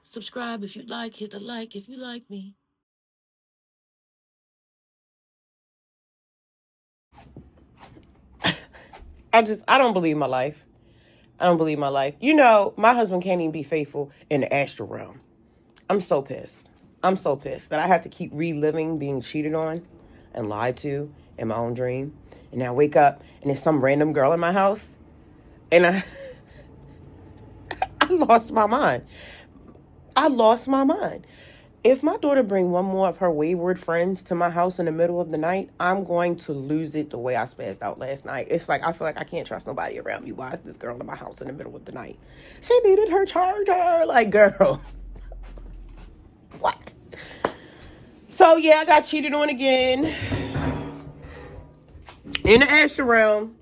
Subscribe if you'd like. Hit the like if you like me. I don't believe my life. I don't believe my life. You know, my husband can't even be faithful in the astral realm. I'm so pissed. I'm so pissed that I have to keep reliving being cheated on and lied to in my own dream. And now I wake up and there's some random girl in my house. And I lost my mind. I lost my mind. If my daughter bring one more of her wayward friends to my house in the middle of the night, I'm going to lose it the way I spazzed out last night. It's like I feel like I can't trust nobody around me. Why is this girl in my house in the middle of the night? She needed her charger. Like, girl, what? So yeah, I got cheated on again in the astral realm.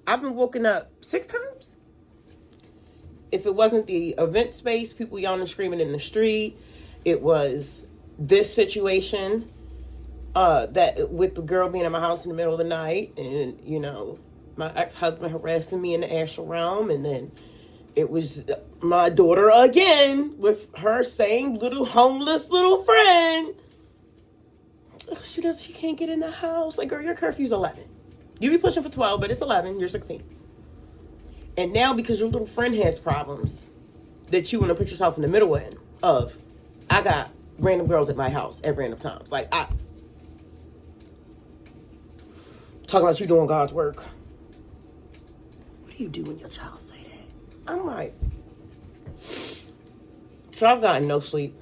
I've been woken up 6 times. If it wasn't the event space, people yelling and screaming in the street, it was this situation that with the girl being in my house in the middle of the night, and you know, my ex-husband harassing me in the astral realm, and then it was my daughter again with her same little homeless little friend. She can't get in the house. Like, girl, your curfew's 11. You be pushing for 12, but it's 11. You're 16. And now because your little friend has problems that you want to put yourself in the middle of, I got random girls at my house at random times. Like, I talk about you doing God's work. What do you do when your child say that? I'm like, so I've gotten no sleep.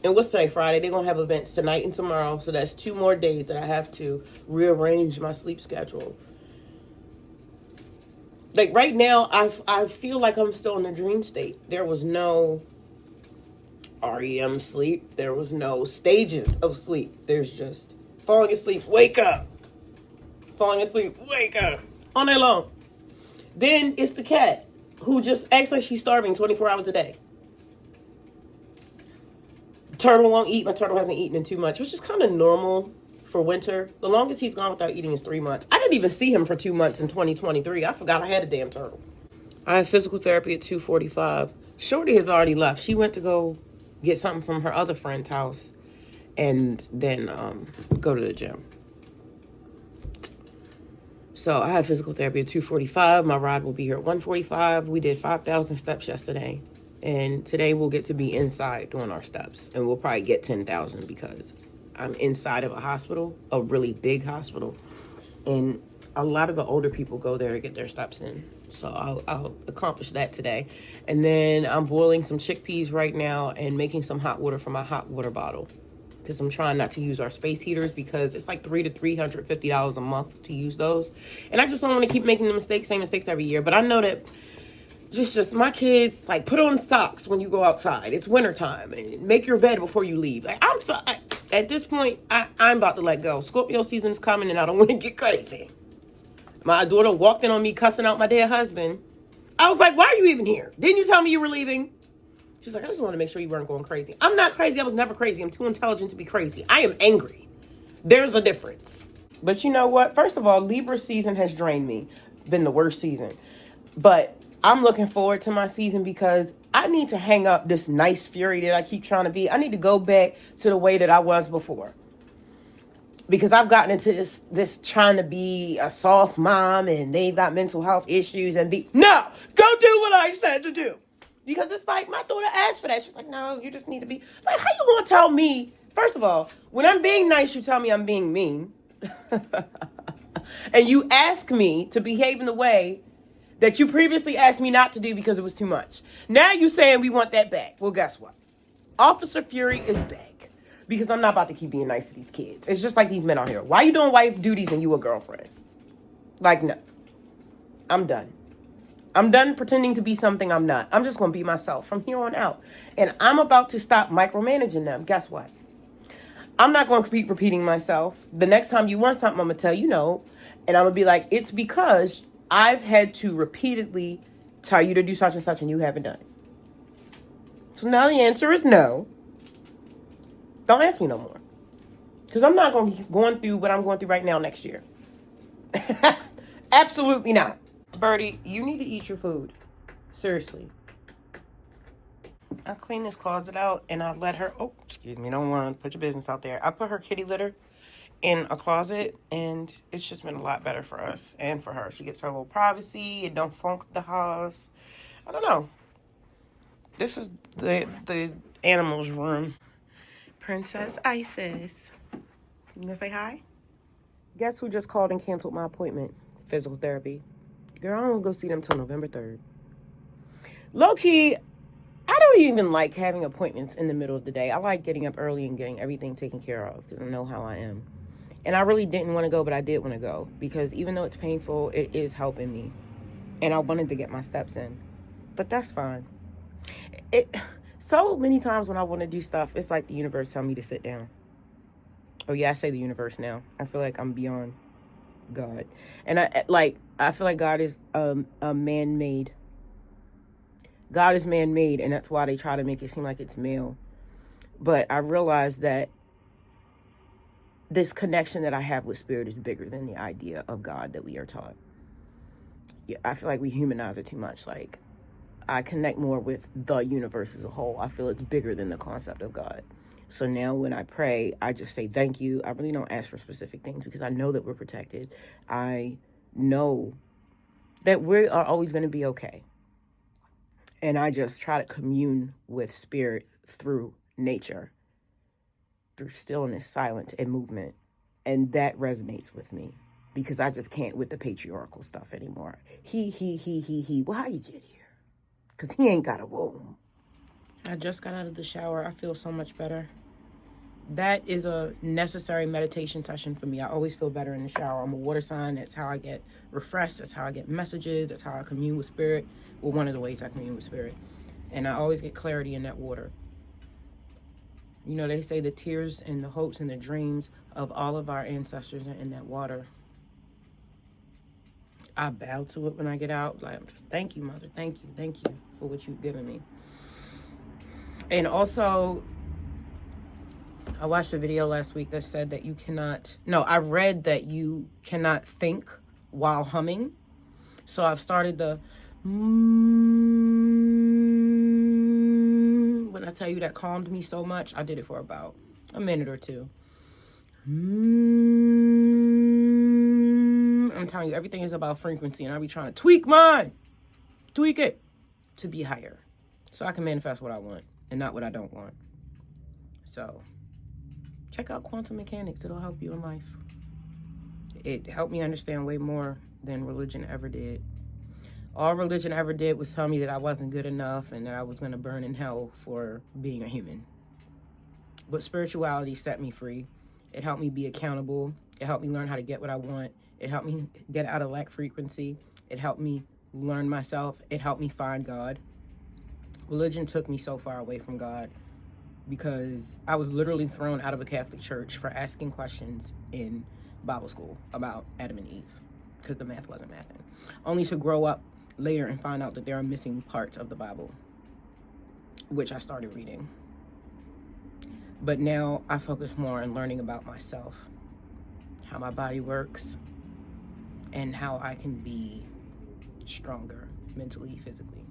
And what's today, Friday? They're going to have events tonight and tomorrow. So that's 2 more days that I have to rearrange my sleep schedule. Like right now, I feel like I'm still in a dream state. There was no REM sleep. There was no stages of sleep. There's just falling asleep, wake up. Falling asleep, wake up. All night long. Then it's the cat who just acts like she's starving 24 hours a day. Turtle won't eat. My turtle hasn't eaten in 2 months, which is kind of normal for winter. The longest he's gone without eating is 3 months. I didn't even see him for 2 months in 2023. I forgot I had a damn turtle. I have physical therapy at 2:45. Shorty has already left. She went to go get something from her other friend's house and then go to the gym. So I have physical therapy at 2:45. My ride will be here at 1:45. We did 5,000 steps yesterday. And today we'll get to be inside doing our steps. And we'll probably get 10,000 because I'm inside of a hospital, a really big hospital. And a lot of the older people go there to get their steps in. So I'll accomplish that today. And then I'm boiling some chickpeas right now and making some hot water for my hot water bottle. Because I'm trying not to use our space heaters because it's like $300 to $350 a month to use those. And I just don't want to keep making the same mistakes every year. But I know that just my kids, like, put on socks when you go outside. It's wintertime. And make your bed before you leave. Like, I'm sorry. At this point, I'm about to let go. Scorpio season is coming and I don't want to get crazy. My daughter walked in on me cussing out my dead husband. I was like, why are you even here? Didn't you tell me you were leaving? She's like, I just want to make sure you weren't going crazy. I'm not crazy. I was never crazy. I'm too intelligent to be crazy. I am angry. There's a difference. But you know what? First of all, Libra season has drained me. Been the worst season. But I'm looking forward to my season because I need to hang up this nice fury that I keep trying to be. I need to go back to the way that I was before. Because I've gotten into this trying to be a soft mom and they've got mental health issues and no, go do what I said to do. Because it's like my daughter asked for that. She's like, no, you just need to be like, how you gonna tell me? First of all, when I'm being nice, you tell me I'm being mean. And you ask me to behave in the way that you previously asked me not to do because it was too much. Now you saying we want that back. Well, guess what? Officer Fury is back. Because I'm not about to keep being nice to these kids. It's just like these men out here. Why you doing wife duties and you a girlfriend? Like, no. I'm done. I'm done pretending to be something I'm not. I'm just going to be myself from here on out. And I'm about to stop micromanaging them. Guess what? I'm not going to keep repeating myself. The next time you want something, I'm going to tell you no. And I'm going to be like, it's because I've had to repeatedly tell you to do such and such and you haven't done it. So now the answer is no. Don't ask me no more. Because I'm not going to be going through what I'm going through right now next year. Absolutely not. Birdie, you need to eat your food. Seriously. I cleaned this closet out and I let her, oh, excuse me, don't want to put your business out there. I put her kitty litter in a closet and it's just been a lot better for us and for her. She gets her little privacy. It don't funk the house. I don't know. This is the animals room. Princess Isis. You gonna say hi? Guess who just called and canceled my appointment? Physical therapy. Girl, I don't go see them till November 3rd. Low-key, I don't even like having appointments in the middle of the day. I like getting up early and getting everything taken care of because I know how I am. And I really didn't want to go, but I did want to go because even though it's painful, it is helping me. And I wanted to get my steps in. But that's fine. So many times when I want to do stuff, it's like the universe tell me to sit down. Oh yeah, I say the universe now. I feel like I'm beyond God. And I feel like God is a man-made. God is man-made, and that's why they try to make it seem like it's male. But I realize that this connection that I have with spirit is bigger than the idea of God that we are taught. Yeah, I feel like we humanize it too much. Like, I connect more with the universe as a whole. I feel it's bigger than the concept of God. So now when I pray, I just say thank you. I really don't ask for specific things because I know that we're protected. I know that we are always going to be okay. And I just try to commune with spirit through nature, through stillness, silence, and movement. And that resonates with me because I just can't with the patriarchal stuff anymore. He. Well, how you get here? Because he ain't got a womb. I just got out of the shower. I feel so much better. That is a necessary meditation session for me. I always feel better in the shower. I'm a water sign. That's how I get refreshed. That's how I get messages. That's how I commune with spirit. Well, one of the ways I commune with spirit. And I always get clarity in that water. You know, they say the tears and the hopes and the dreams of all of our ancestors are in that water. I bow to it when I get out. Like, I'm just, thank you, Mother. Thank you for what you've given me. And also, I watched a video last week that said that I read that you cannot think while humming. So I've started the, when I tell you that calmed me so much, I did it for about a minute or two. I'm telling you, everything is about frequency, and I be trying to tweak it to be higher so I can manifest what I want and not what I don't want. So check out quantum mechanics. It'll help you in life. It helped me understand way more than religion ever did. All religion ever did was tell me that I wasn't good enough and that I was going to burn in hell for being a human. But spirituality set me free. It helped me be accountable. It helped me learn how to get what I want. It helped me get out of lack frequency. It helped me learn myself. It helped me find God. Religion took me so far away from God because I was literally thrown out of a Catholic church for asking questions in Bible school about Adam and Eve because the math wasn't mathing. Only to grow up later and find out that there are missing parts of the Bible, which I started reading. But now I focus more on learning about myself, how my body works, and how I can be stronger mentally, physically.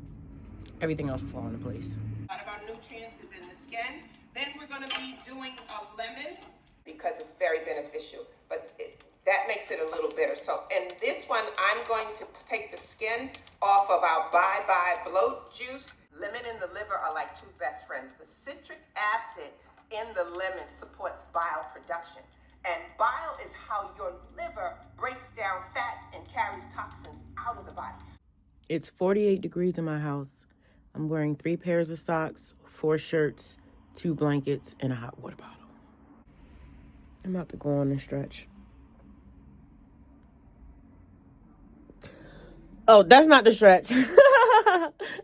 Everything else will fall into place. A lot of our nutrients is in the skin. Then we're going to be doing a lemon because it's very beneficial, but that makes it a little bitter. So in this one, I'm going to take the skin off of our Bye Bye Bloat Juice. Lemon and the liver are like two best friends. The citric acid in the lemon supports bile production. And bile is how your liver breaks down fats and carries toxins out of the body. It's 48 degrees in my house. I'm wearing 3 pairs of socks, 4 shirts, 2 blankets, and a hot water bottle. I'm about to go on and stretch. Oh, that's not the stretch.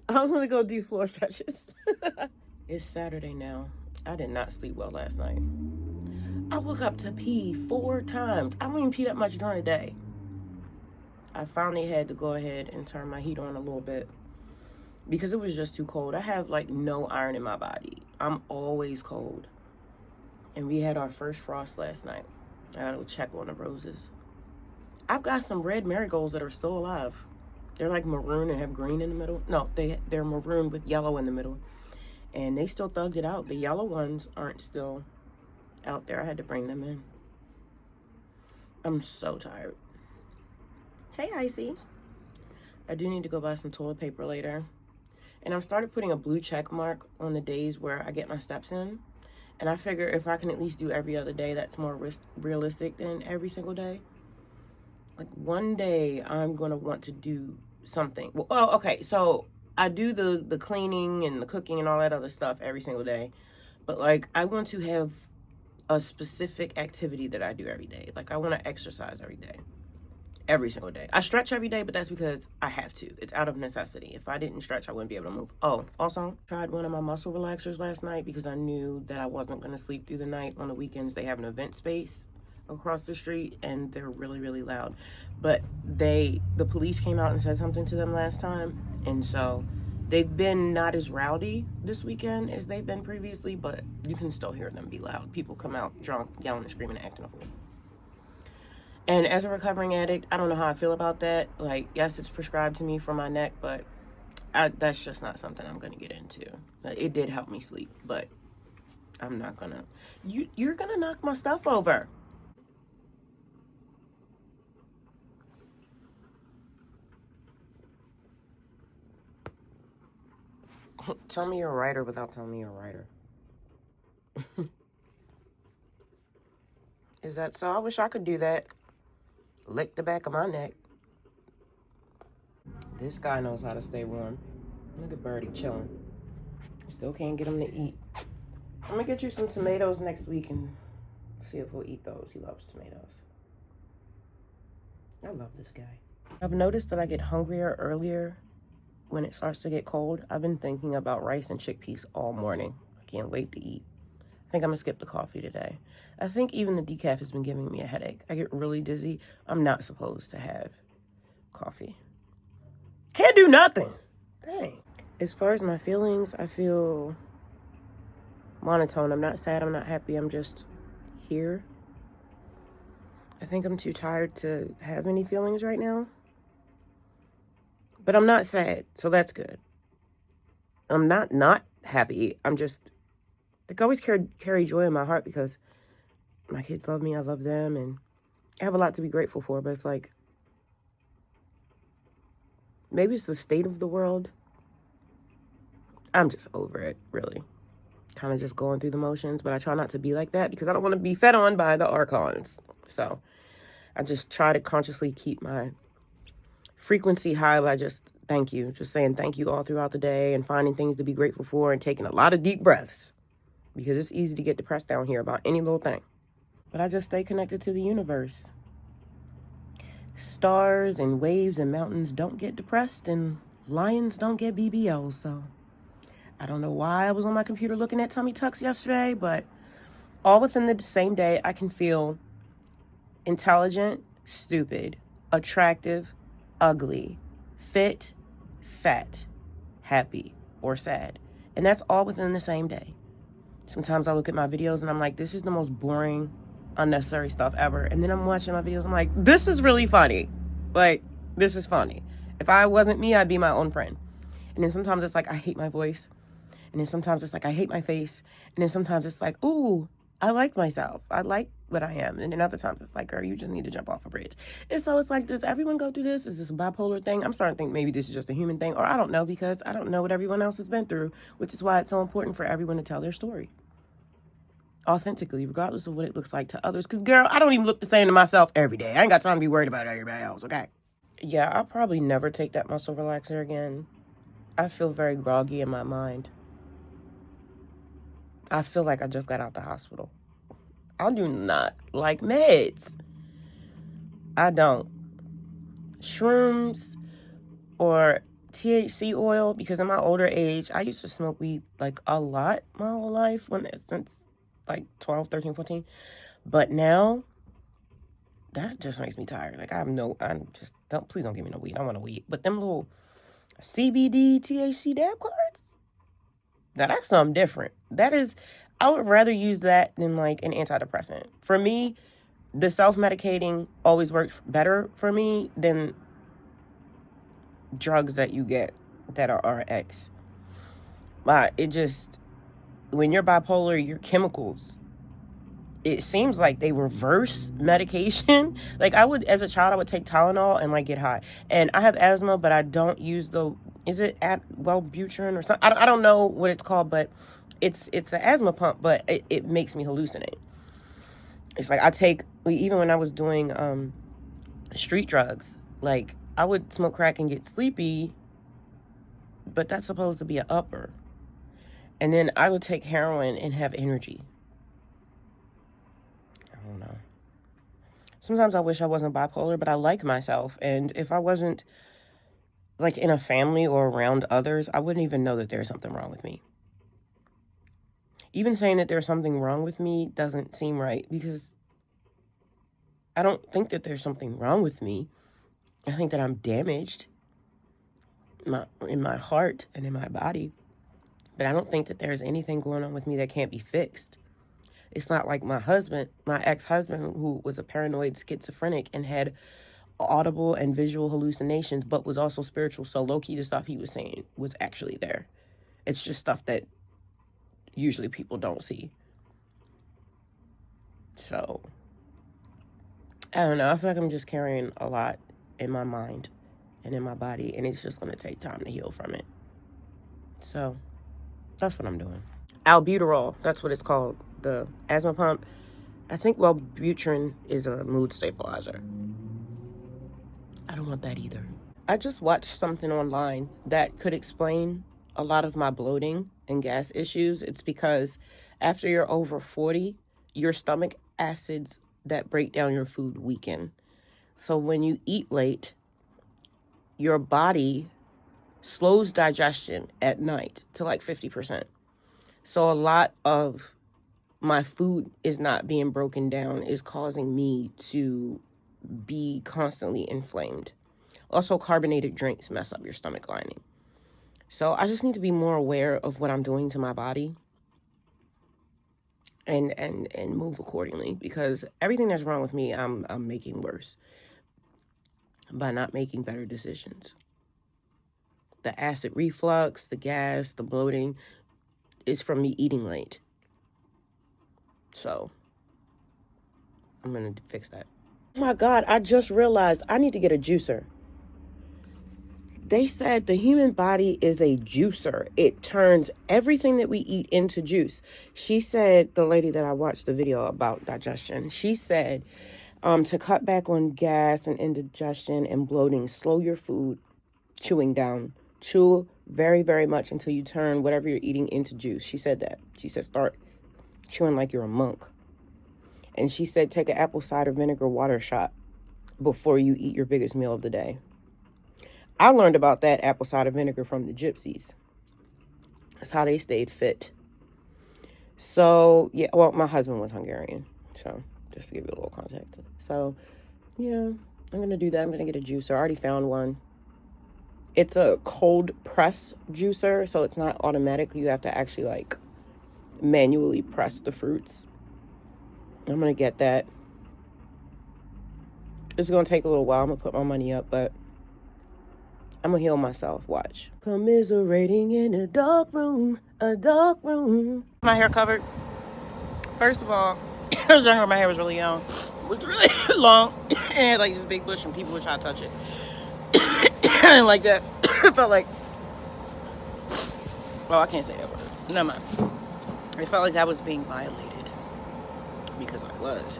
I'm going to go do floor stretches. It's Saturday now. I did not sleep well last night. I woke up to pee 4 times. I don't even pee that much during the day. I finally had to go ahead and turn my heat on a little bit because it was just too cold. I have like no iron in my body. I'm always cold. And we had our first frost last night. I gotta go check on the roses. I've got some red marigolds that are still alive. They're like maroon and have green in the middle. No, they're maroon with yellow in the middle. and they still thugged it out. The yellow ones aren't still out there. I had to bring them in. I'm so tired. Hey, Icy. I do need to go buy some toilet paper later. And I've started putting a blue check mark on the days where I get my steps in. And I figure if I can at least do every other day, that's more realistic than every single day. Like one day I'm going to want to do something. Well, okay, so I do the cleaning and the cooking and all that other stuff every single day. But like I want to have a specific activity that I do every day. Like I want to exercise every day. Every single day. I stretch every day, but that's because I have to. It's out of necessity. If I didn't stretch, I wouldn't be able to move. Oh, also, tried one of my muscle relaxers last night because I knew that I wasn't going to sleep through the night. On the weekends, they have an event space across the street, and they're really, really loud. But the police came out and said something to them last time, and so they've been not as rowdy this weekend as they've been previously, but you can still hear them be loud. People come out drunk, yelling and screaming and acting a fool. And as a recovering addict, I don't know how I feel about that. Like, yes, it's prescribed to me for my neck, but that's just not something I'm going to get into. It did help me sleep, but I'm not going to. You're going to knock my stuff over. Tell me you're a writer without telling me you're a writer. Is that so? I wish I could do that. Lick the back of my neck. This guy knows how to stay warm. Look at Birdie chilling. Still can't get him to eat. I'm gonna get you some tomatoes next week and see if he'll eat those. He loves tomatoes. I love this guy. I've noticed that I get hungrier earlier when it starts to get cold. I've been thinking about rice and chickpeas all morning. I can't wait to eat. I think I'm gonna skip the coffee today. I think even the decaf has been giving me a headache. I get really dizzy. I'm not supposed to have coffee. Can't do nothing. Dang. As far as my feelings, I feel monotone. I'm not sad, I'm not happy, I'm just here. I think I'm too tired to have any feelings right now. But I'm not sad, so that's good. I'm not happy. I'm just, I always carry joy in my heart because my kids love me, I love them, and I have a lot to be grateful for, but it's like, maybe it's the state of the world. I'm just over it, really. Kind of just going through the motions, but I try not to be like that because I don't want to be fed on by the archons. So I just try to consciously keep my frequency high by just thank you, just saying thank you all throughout the day and finding things to be grateful for and taking a lot of deep breaths because it's easy to get depressed down here about any little thing. But I just stay connected to the universe. Stars and waves and mountains don't get depressed and lions don't get BBLs, so I don't know why I was on my computer looking at tummy tucks yesterday, but all within the same day, I can feel intelligent, stupid, attractive, ugly, fit, fat, happy, or sad. And that's all within the same day. Sometimes I look at my videos and I'm like, this is the most boring, unnecessary stuff ever. And then I'm watching my videos, I'm like, this is really funny. Like, this is funny. If I wasn't me, I'd be my own friend. And then sometimes it's like, I hate my voice. And then sometimes it's like, I hate my face. And then sometimes it's like, ooh, I like myself. I like what I am. And then other times it's like, girl, you just need to jump off a bridge. And so it's like, does everyone go through this? Is this a bipolar thing? I'm starting to think maybe this is just a human thing. Or I don't know, because I don't know what everyone else has been through, which is why it's so important for everyone to tell their story authentically, regardless of what it looks like to others. Because, girl, I don't even look the same to myself every day. I ain't got time to be worried about everybody else, okay? Yeah, I'll probably never take that muscle relaxer again. I feel very groggy in my mind. I feel like I just got out the hospital. I do not like meds. I don't. Shrooms or THC oil, because in my older age, I used to smoke weed like a lot my whole life, since like 12, 13, 14. But now, that just makes me tired. Like, please don't give me no weed. I want no weed. But them little CBD, THC dab cards, now that's something different. I would rather use that than like an antidepressant. For me, the self-medicating always works better for me than drugs that you get that are RX. But it just, when you're bipolar, your chemicals, it seems like they reverse medication. Like as a child, I would take Tylenol and like get high. And I have asthma, but I don't use is it Wellbutrin or something? I don't know what it's called, but it's an asthma pump, but it makes me hallucinate. It's like even when I was doing street drugs, like I would smoke crack and get sleepy, but that's supposed to be an upper. And then I would take heroin and have energy. I don't know. Sometimes I wish I wasn't bipolar, but I like myself. And if I wasn't like in a family or around others, I wouldn't even know that there's something wrong with me. Even saying that there's something wrong with me doesn't seem right, because I don't think that there's something wrong with me. I think that I'm damaged in my heart and in my body. But I don't think that there's anything going on with me that can't be fixed. It's not like my ex-husband, who was a paranoid schizophrenic and had audible and visual hallucinations, but was also spiritual. So low-key, the stuff he was saying was actually there. It's just stuff that usually people don't see. So, I don't know. I feel like I'm just carrying a lot in my mind and in my body, and it's just going to take time to heal from it. So, that's what I'm doing. Albuterol, that's what it's called, the asthma pump. I think Wellbutrin is a mood stabilizer. I don't want that either. I just watched something online that could explain a lot of my bloating and gas issues. It's because after you're over 40, your stomach acids that break down your food weaken. So when you eat late, your body slows digestion at night to like 50%. So a lot of my food is not being broken down, is causing me to be constantly inflamed. Also, carbonated drinks mess up your stomach lining. So I just need to be more aware of what I'm doing to my body and move accordingly, because everything that's wrong with me, I'm making worse by not making better decisions. The acid reflux, the gas, the bloating is from me eating late. So I'm going to fix that. Oh my God, I just realized I need to get a juicer. They said the human body is a juicer. It turns everything that we eat into juice. She said, the lady that I watched the video about digestion, she said to cut back on gas and indigestion and bloating, slow your food chewing down. Chew very, very much until you turn whatever you're eating into juice. She said that. She said start chewing like you're a monk. And she said take an apple cider vinegar water shot before you eat your biggest meal of the day. I learned about that apple cider vinegar from the gypsies. That's how they stayed fit. So, yeah, well, my husband was Hungarian. So, just to give you a little context. So, yeah, I'm going to do that. I'm going to get a juicer. I already found one. It's a cold press juicer, so it's not automatic. You have to actually, like, manually press the fruits. I'm going to get that. It's going to take a little while. I'm going to put my money up, but I'm going to heal myself. Watch. Commiserating in a dark room, a dark room. My hair covered. First of all, I was younger, my hair was really young. It was really long. And it had like this big bush and people would try to touch it. I didn't like that. It felt like, oh, I can't say that word. Never mind. It felt like I was being violated, because I was.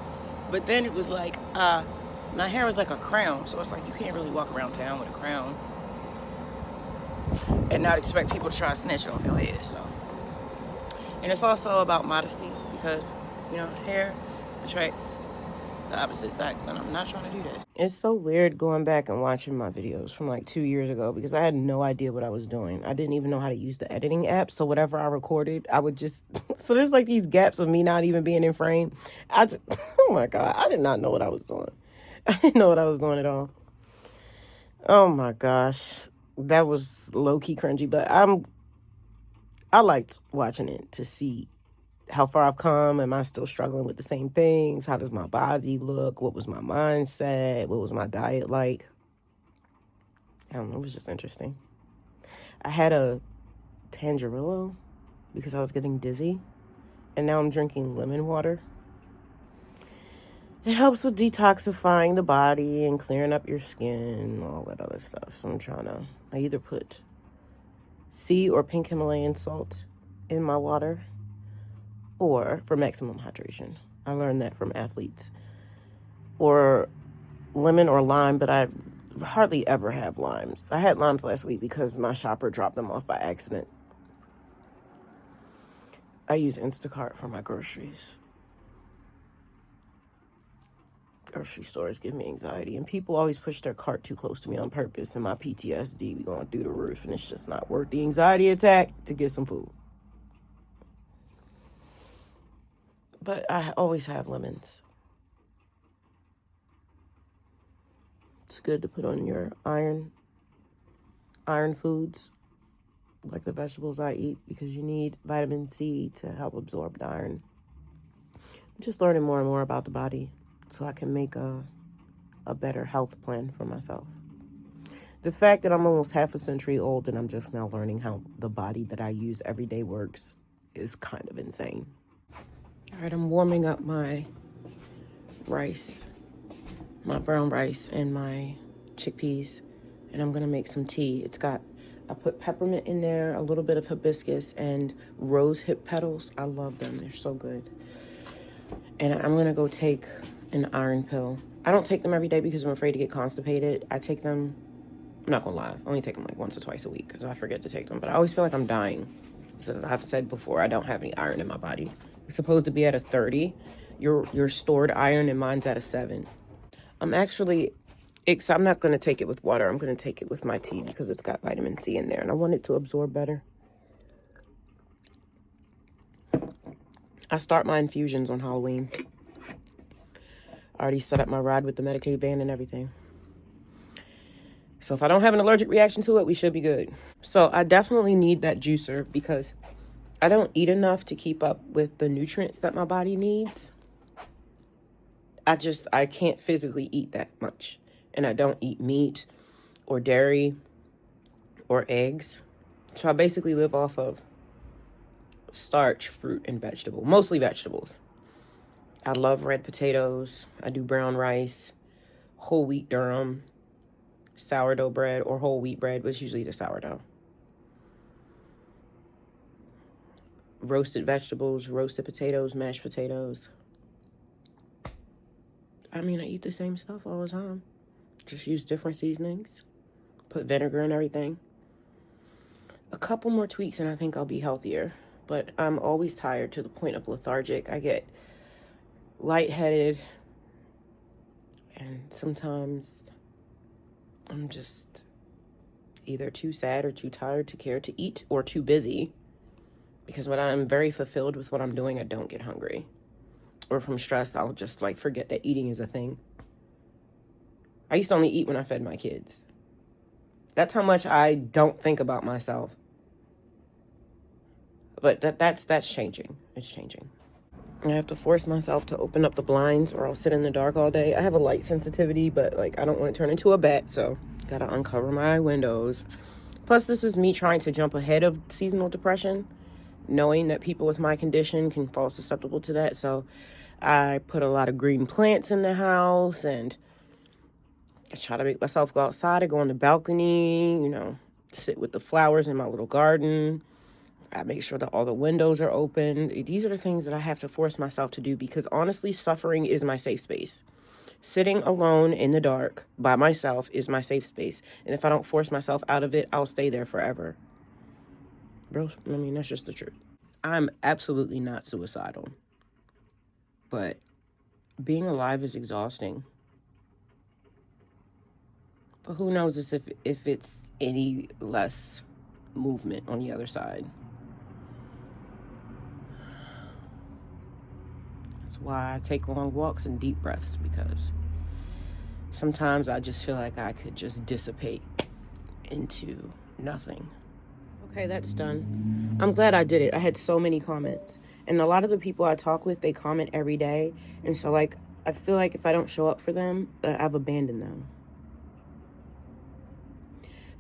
But then it was like, my hair was like a crown. So it's like you can't really walk around town with a crown and not expect people to try to snatch it off your head. So, and it's also about modesty, because, you know, hair attracts the opposite sex, and I'm not trying to do that. It's so weird going back and watching my videos from like 2 years ago, because I had no idea what I was doing. I didn't even know how to use the editing app. So whatever I recorded, I would just, so there's like these gaps of me not even being in frame. Oh my God, I did not know what I was doing. I didn't know what I was doing at all. Oh my gosh. That was low-key cringy, but I liked watching it to see how far I've come. Am I still struggling with the same things? How does my body look? What was my mindset? What was my diet like? I don't know. It was just interesting. I had a Tangerillo. because I was getting dizzy. And now I'm drinking lemon water. It helps with detoxifying the body and clearing up your skin and all that other stuff. So I either put sea or pink Himalayan salt in my water, or for maximum hydration. I learned that from athletes. Or lemon or lime, but I hardly ever have limes. I had limes last week because my shopper dropped them off by accident. I use Instacart for my groceries. Grocery stores give me anxiety, and people always push their cart too close to me on purpose, and my PTSD be going through the roof, and it's just not worth the anxiety attack to get some food. But I always have lemons. It's good to put on your iron foods, like the vegetables I eat, because you need vitamin C to help absorb the iron. I'm just learning more and more about the body so I can make a better health plan for myself. The fact that I'm almost half a century old and I'm just now learning how the body that I use every day works is kind of insane. All right, I'm warming up my rice, my brown rice and my chickpeas, and I'm gonna make some tea. I put peppermint in there, a little bit of hibiscus, and rose hip petals. I love them, they're so good. And I'm gonna go take an iron pill. I don't take them every day because I'm afraid to get constipated. I take them, I'm not gonna lie, I only take them like once or twice a week because I forget to take them, but I always feel like I'm dying. As I've said before, I don't have any iron in my body. It's supposed to be at a 30. Your stored iron, and mine's at a 7. I'm not going to take it with water. I'm going to take it with my tea because it's got vitamin C in there, and I want it to absorb better. I start my infusions on Halloween. I already set up my ride with the Medicaid van and everything. So if I don't have an allergic reaction to it, we should be good. So I definitely need that juicer because I don't eat enough to keep up with the nutrients that my body needs. I can't physically eat that much. And I don't eat meat or dairy or eggs. So I basically live off of starch, fruit, and vegetable, mostly vegetables. I love red potatoes. I do brown rice, whole wheat durum, sourdough bread or whole wheat bread, but it's usually the sourdough. Roasted vegetables, roasted potatoes, mashed potatoes. I eat the same stuff all the time. Just use different seasonings. Put vinegar in everything. A couple more tweaks and I think I'll be healthier. But I'm always tired to the point of lethargic. I get lightheaded. And sometimes I'm just either too sad or too tired to care to eat or too busy. Because when I'm very fulfilled with what I'm doing, I don't get hungry. Or if I'm stressed, I'll just forget that eating is a thing. I used to only eat when I fed my kids. That's how much I don't think about myself. But that's changing. It's changing. I have to force myself to open up the blinds or I'll sit in the dark all day. I have a light sensitivity, but I don't want to turn into a bat, so gotta uncover my windows. Plus, this is me trying to jump ahead of seasonal depression, knowing that people with my condition can fall susceptible to that. So I put a lot of green plants in the house and I try to make myself go outside. I go on the balcony, sit with the flowers in my little garden. I make sure that all the windows are open. These are the things that I have to force myself to do because honestly, suffering is my safe space. Sitting alone in the dark by myself is my safe space. And if I don't force myself out of it, I'll stay there forever. Bro, that's just the truth. I'm absolutely not suicidal. But being alive is exhausting. But who knows if it's any less movement on the other side. That's why I take long walks and deep breaths, because sometimes I just feel like I could just dissipate into nothing. Okay, that's done. I'm glad I did it. I had so many comments. And a lot of the people I talk with, they comment every day. And so, I feel like if I don't show up for them, I've abandoned them.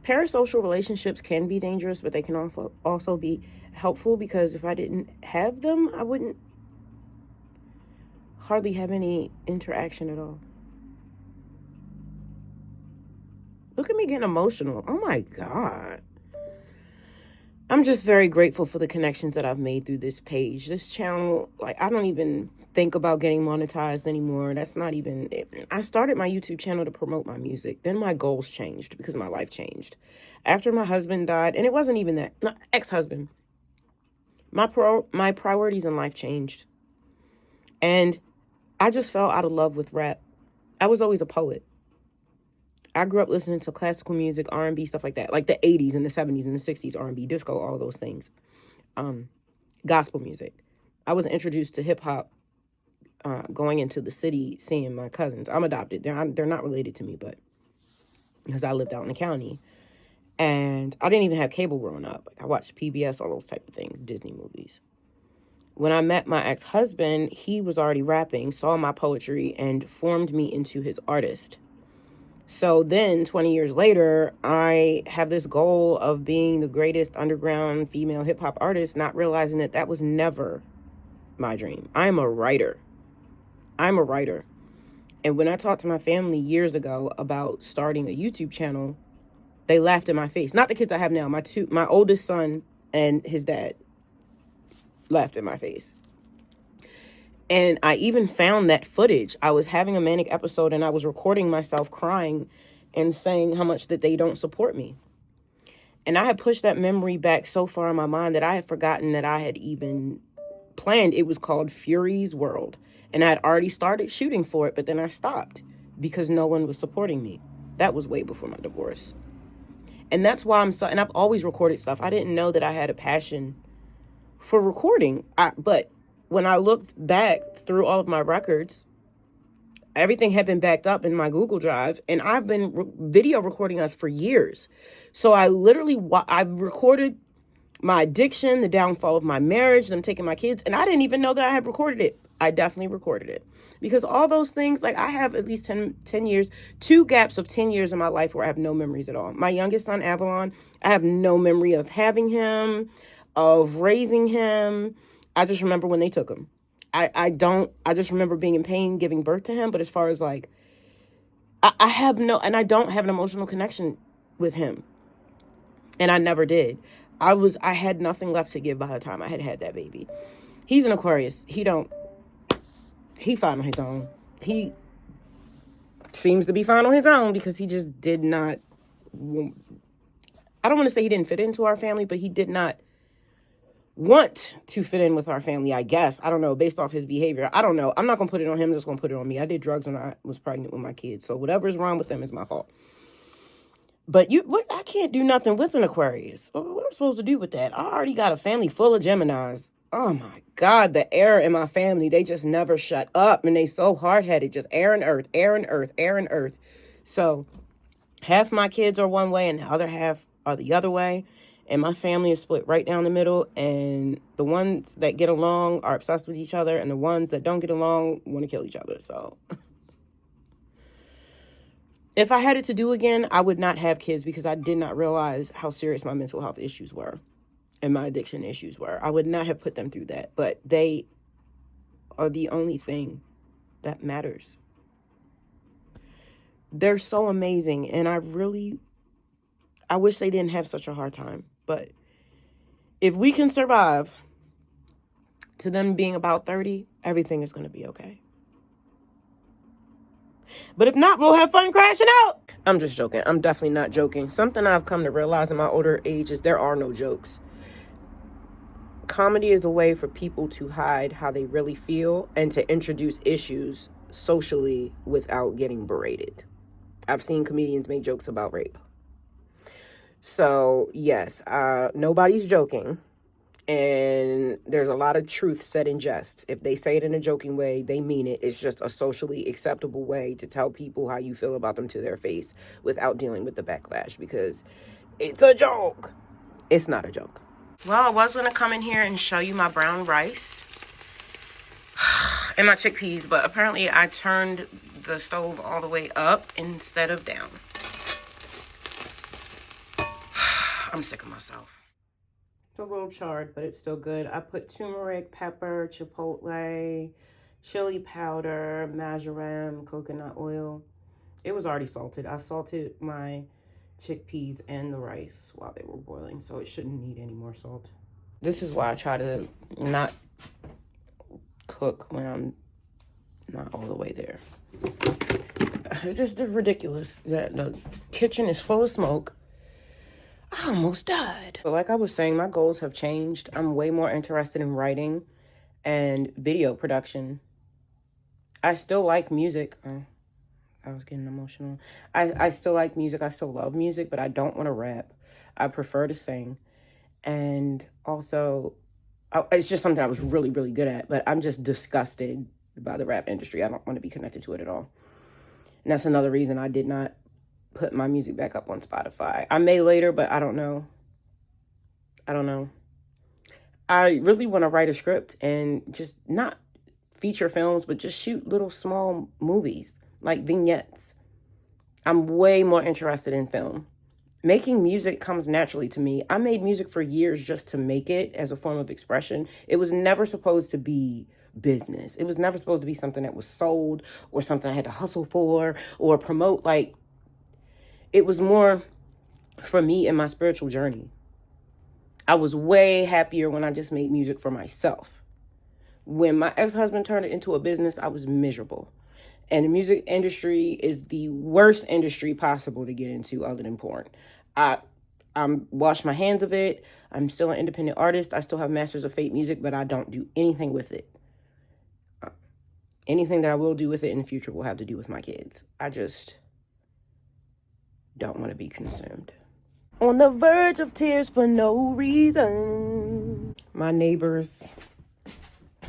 Parasocial relationships can be dangerous, but they can also be helpful, because if I didn't have them, I wouldn't hardly have any interaction at all. Look at me getting emotional. Oh my God. I'm just very grateful for the connections that I've made through this page. This channel, like, I don't even think about getting monetized anymore. That's not even it. I started my YouTube channel to promote my music. Then my goals changed because my life changed. After my husband died, and it wasn't even that, not ex-husband, my priorities in life changed. And I just fell out of love with rap. I was always a poet. I grew up listening to classical music, R&B, stuff like that, like the 80s and the 70s and the 60s, R&B, disco, all those things. Gospel music. I was introduced to hip hop going into the city, seeing my cousins. I'm adopted. They're not related to me, but because I lived out in the county. And I didn't even have cable growing up. Like, I watched PBS, all those type of things, Disney movies. When I met my ex-husband, he was already rapping, saw my poetry, and formed me into his artist. So then 20 years later, I have this goal of being the greatest underground female hip hop artist, not realizing that that was never my dream. I'm a writer. I'm a writer. And when I talked to my family years ago about starting a YouTube channel, they laughed in my face. Not the kids I have now. My oldest son and his dad laughed in my face. And I even found that footage. I was having a manic episode and I was recording myself crying and saying how much that they don't support me. And I had pushed that memory back so far in my mind that I had forgotten that I had even planned. It was called Fury's World. And I had already started shooting for it, but then I stopped because no one was supporting me. That was way before my divorce. And that's why and I've always recorded stuff. I didn't know that I had a passion for recording. But when I looked back through all of my records, everything had been backed up in my Google Drive, and I've been video recording us for years. So I recorded my addiction, the downfall of my marriage, them taking my kids, and I didn't even know that I had recorded it. I definitely recorded it because all those things, like, I have at least 10 years, 2 gaps of 10 years in my life where I have no memories at all. My youngest son, Avalon, I have no memory of having him, of raising him. I just remember when they took him. I just remember being in pain giving birth to him. But as far as like, I don't have an emotional connection with him. And I never did. I had nothing left to give by the time I had that baby. He's an Aquarius. He fine on his own. He seems to be fine on his own because he just did not, I don't want to say he didn't fit into our family, but he did not want to fit in with our family, I guess. I don't know, based off his behavior. I don't know. I'm not going to put it on him. I'm just going to put it on me. I did drugs when I was pregnant with my kids. So whatever is wrong with them is my fault. But I can't do nothing with an Aquarius. What am I supposed to do with that? I already got a family full of Geminis. Oh my God, the air in my family, they just never shut up. And they so hard-headed, just air and earth, air and earth, air and earth. So half my kids are one way and the other half are the other way. And my family is split right down the middle. And the ones that get along are obsessed with each other. And the ones that don't get along want to kill each other. So if I had it to do again, I would not have kids because I did not realize how serious my mental health issues were and my addiction issues were. I would not have put them through that. But they are the only thing that matters. They're so amazing. And I wish they didn't have such a hard time. But if we can survive to them being about 30, everything is going to be okay. But if not, we'll have fun crashing out. I'm just joking. I'm definitely not joking. Something I've come to realize in my older age is there are no jokes. Comedy is a way for people to hide how they really feel and to introduce issues socially without getting berated. I've seen comedians make jokes about rape. So, yes, nobody's joking, and there's a lot of truth said in jest. If they say it in a joking way, they mean it. It's just a socially acceptable way to tell people how you feel about them to their face without dealing with the backlash, because it's a joke. It's not a joke. Well, I was going to come in here and show you my brown rice and my chickpeas, but apparently I turned the stove all the way up instead of down. I'm sick of myself. It's a little charred, but it's still good. I put turmeric, pepper, chipotle, chili powder, marjoram, coconut oil. It was already salted. I salted my chickpeas and the rice while they were boiling, so it shouldn't need any more salt. This is why I try to not cook when I'm not all the way there. It's just ridiculous that the kitchen is full of smoke. I almost died. But like I was saying, my goals have changed. I'm way more interested in writing and video production. I still like music. I was getting emotional. I still like music. I still love music, but I don't want to rap. I prefer to sing. And also, it's just something I was really, really good at, but I'm just disgusted by the rap industry. I don't want to be connected to it at all. And that's another reason I did not put my music back up on Spotify. I may later, but I don't know. I really want to write a script and just not feature films, but just shoot little small movies, like vignettes. I'm way more interested in film. Making music comes naturally to me. I made music for years just to make it as a form of expression. It was never supposed to be business. It was never supposed to be something that was sold or something I had to hustle for or promote. Like, it was more for me in my spiritual journey. I was way happier when I just made music for myself. When my ex-husband turned it into a business, I was miserable. And the music industry is the worst industry possible to get into other than porn. I'm washed my hands of it. I'm still an independent artist. I still have Masters of Fate music, but I don't do anything with it. Anything that I will do with it in the future will have to do with my kids. I just don't want to be consumed. On the verge of tears for no reason. My neighbors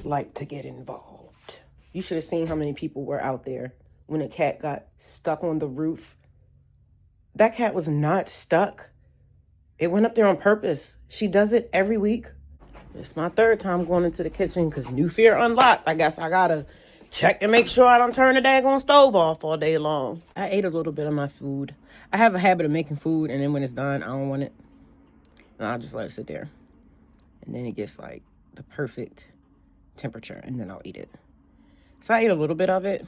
like to get involved. You should have seen how many people were out there when a cat got stuck on the roof. That cat was not stuck. It went up there on purpose. She does it every week. It's my third time going into the kitchen because new fear unlocked. I guess I gotta check to make sure I don't turn the daggone stove off all day long. I ate a little bit of my food. I have a habit of making food, and then when it's done, I don't want it. And I'll just let it sit there. And then it gets like the perfect temperature, and then I'll eat it. So I ate a little bit of it.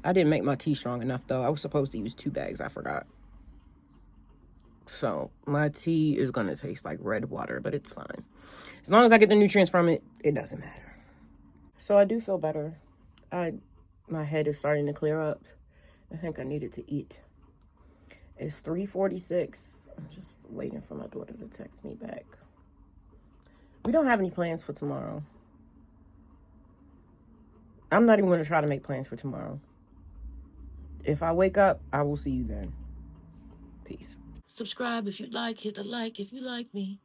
I didn't make my tea strong enough, though. I was supposed to use 2 bags. I forgot. So my tea is going to taste like red water, but it's fine. As long as I get the nutrients from it, it doesn't matter. So I do feel better. My head is starting to clear up. I think I needed to eat. It's 3:46. I'm just waiting for my daughter to text me back. We don't have any plans for tomorrow. I'm not even going to try to make plans for tomorrow. If I wake up, I will see you then. Peace. Subscribe if you like. Hit the like if you like me.